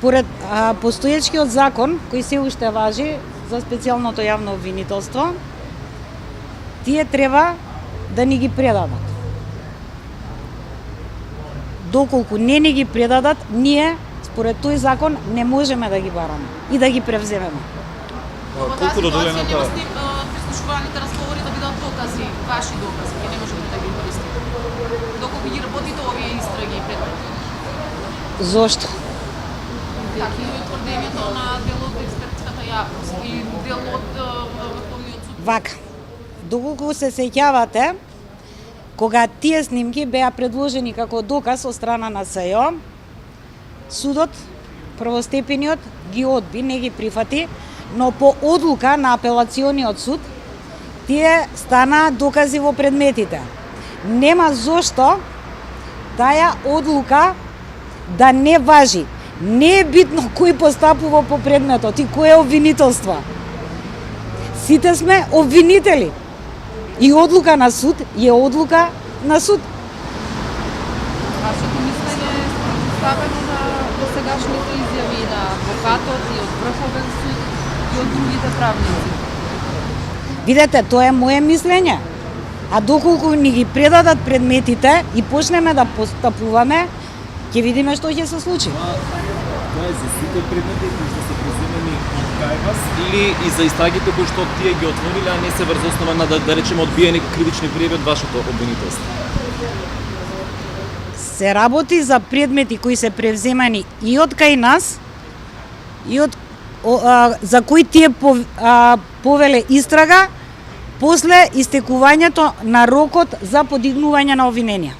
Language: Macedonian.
Според постоечкиот закон, кој се уште важи за специјалното јавно обвинителство, тие треба да ни ги предадат. Доколку не ни ги предадат, ние според тој закон не можеме да ги бараме и да ги превземеме. Колку доделената прислушуваните разговори да бидат докази, ваши докази, ќе не можете да ги користите. Доколку ги работите овие истраги и предмети. Зошто? Така и тврдењето на дел од експертската јавност и дел од Врховниот суд. Вака, доколку се сеќавате, кога тие снимки беа предложени како доказ од страна на СЈО, судот, првостепениот, ги одби, не ги прифати, но по одлука на апелациониот суд, тие стана докази во предметите. Нема зошто таа одлука да не важи. Не е битно кој постапува по предметот и кој е обвинителство. Сите сме обвинители. И одлука на суд е одлука на суд. Вашето мислење е ставено на досегашните изјави на адвокатот и од Врховен суд и од другите правници. Видете, тоа е моje мислење. А доколку ни ги предадат предметите и почнеме да постапуваме, ќе видиме што ќе се случи. Тоа е за сите предмети кои што се преземени кај вас или и за истрагите кои што тие ги отвориле, а не се врз основа на да речеме одбиени кривични пријави од вашето обвинителство? Се работи за предмети кои се превземани и од кај нас, и од за кои тие повеле истрага после истекувањето на рокот за подигнување на обвиненија.